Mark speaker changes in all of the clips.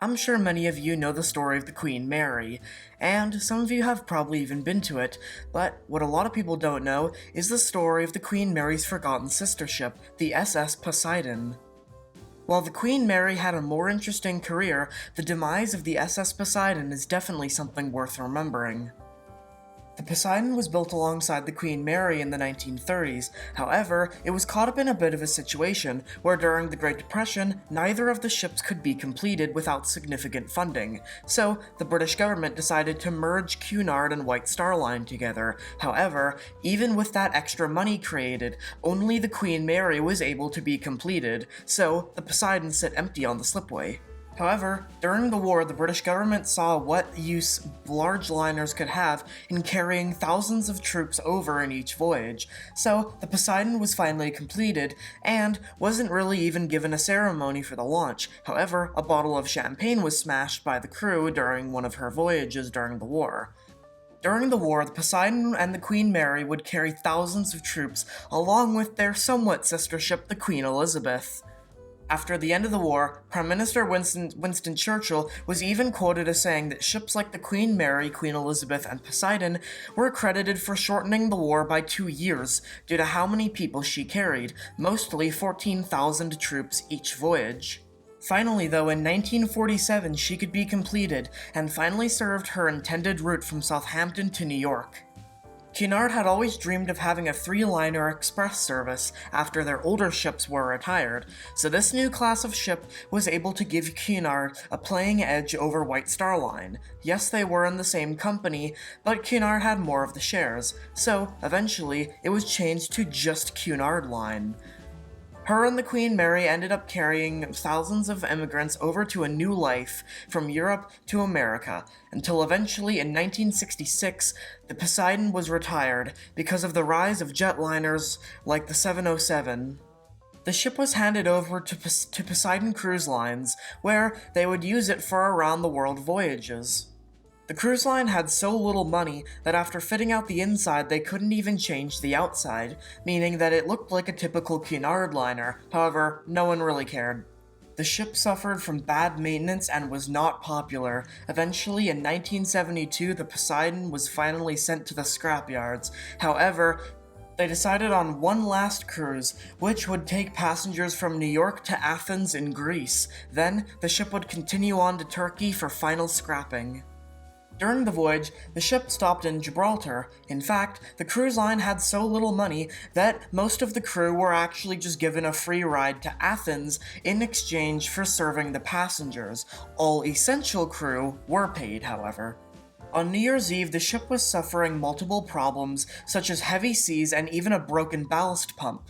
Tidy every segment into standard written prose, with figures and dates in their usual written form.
Speaker 1: I'm sure many of you know the story of the Queen Mary, and some of you have probably even been to it, but what a lot of people don't know is the story of the Queen Mary's forgotten sister ship, the SS Poseidon. While the Queen Mary had a more interesting career, the demise of the SS Poseidon is definitely something worth remembering. The Poseidon was built alongside the Queen Mary in the 1930s, however, it was caught up in a bit of a situation where during the Great Depression, neither of the ships could be completed without significant funding, so the British government decided to merge Cunard and White Star Line together. However, even with that extra money created, only the Queen Mary was able to be completed, so the Poseidon sat empty on the slipway. However, during the war, the British government saw what use large liners could have in carrying thousands of troops over in each voyage, so the Poseidon was finally completed and wasn't really even given a ceremony for the launch. However, a bottle of champagne was smashed by the crew during one of her voyages during the war. During the war, the Poseidon and the Queen Mary would carry thousands of troops, along with their somewhat sister ship, the Queen Elizabeth. After the end of the war, Prime Minister Winston Churchill was even quoted as saying that ships like the Queen Mary, Queen Elizabeth, and Poseidon were credited for shortening the war by 2 years due to how many people she carried, mostly 14,000 troops each voyage. Finally, though, in 1947 she could be completed, and finally served her intended route from Southampton to New York. Cunard had always dreamed of having a three-liner express service after their older ships were retired, so this new class of ship was able to give Cunard a playing edge over White Star Line. Yes, they were in the same company, but Cunard had more of the shares, so eventually it was changed to just Cunard Line. Her and the Queen Mary ended up carrying thousands of immigrants over to a new life from Europe to America, until eventually in 1966, the Poseidon was retired because of the rise of jetliners like the 707. The ship was handed over to Poseidon Cruise Lines, where they would use it for around-the-world voyages. The cruise line had so little money that after fitting out the inside they couldn't even change the outside, meaning that it looked like a typical Cunard liner. However, no one really cared. The ship suffered from bad maintenance and was not popular. Eventually, in 1972, the Poseidon was finally sent to the scrapyards. However, they decided on one last cruise, which would take passengers from New York to Athens in Greece. Then, the ship would continue on to Turkey for final scrapping. During the voyage, the ship stopped in Gibraltar. In fact, the cruise line had so little money that most of the crew were actually just given a free ride to Athens in exchange for serving the passengers. All essential crew were paid, however. On New Year's Eve, the ship was suffering multiple problems, such as heavy seas and even a broken ballast pump.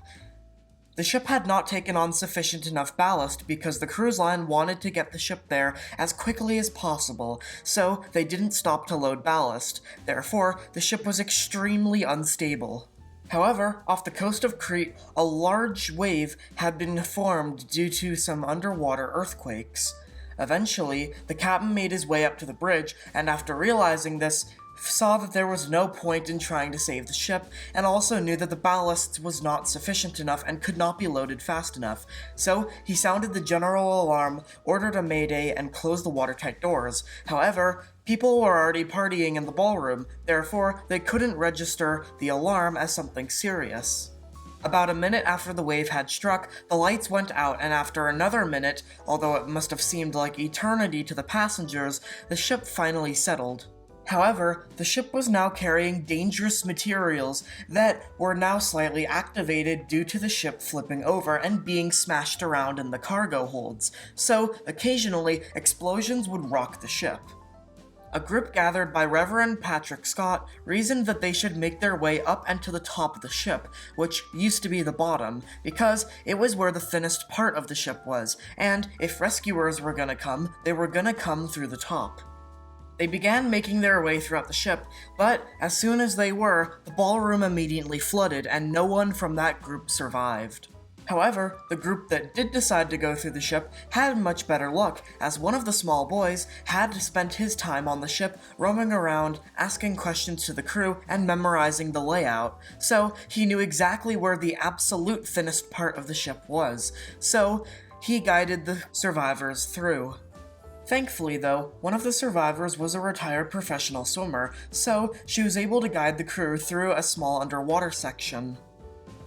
Speaker 1: The ship had not taken on sufficient enough ballast because the cruise line wanted to get the ship there as quickly as possible, so they didn't stop to load ballast. Therefore, the ship was extremely unstable. However, off the coast of Crete, a large wave had been formed due to some underwater earthquakes. Eventually, the captain made his way up to the bridge, and after realizing this, saw that there was no point in trying to save the ship, and also knew that the ballast was not sufficient enough and could not be loaded fast enough. So he sounded the general alarm, ordered a mayday, and closed the watertight doors. However, people were already partying in the ballroom, therefore they couldn't register the alarm as something serious. About a minute after the wave had struck, the lights went out, and after another minute, although it must have seemed like eternity to the passengers, the ship finally settled. However, the ship was now carrying dangerous materials that were now slightly activated due to the ship flipping over and being smashed around in the cargo holds, so occasionally explosions would rock the ship. A group gathered by Reverend Patrick Scott reasoned that they should make their way up and to the top of the ship, which used to be the bottom, because it was where the thinnest part of the ship was, and if rescuers were gonna come, they were gonna come through the top. They began making their way throughout the ship, but as soon as they were, the ballroom immediately flooded and no one from that group survived. However, the group that did decide to go through the ship had much better luck, as one of the small boys had spent his time on the ship roaming around, asking questions to the crew, and memorizing the layout, so he knew exactly where the absolute thinnest part of the ship was, so he guided the survivors through. Thankfully, though, one of the survivors was a retired professional swimmer, so she was able to guide the crew through a small underwater section.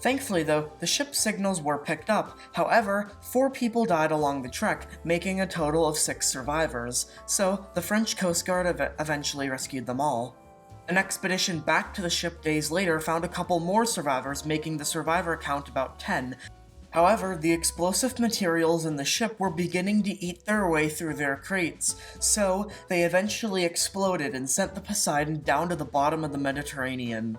Speaker 1: Thankfully, though, the ship's signals were picked up. However, 4 people died along the trek, making a total of 6 survivors, so the French Coast Guard eventually rescued them all. An expedition back to the ship days later found a couple more survivors, making the survivor count about 10. However, the explosive materials in the ship were beginning to eat their way through their crates, so they eventually exploded and sent the Poseidon down to the bottom of the Mediterranean.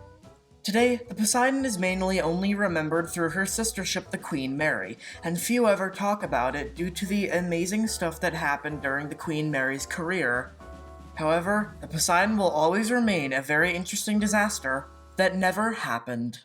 Speaker 1: Today, the Poseidon is mainly only remembered through her sister ship, the Queen Mary, and few ever talk about it due to the amazing stuff that happened during the Queen Mary's career. However, the Poseidon will always remain a very interesting disaster that never happened.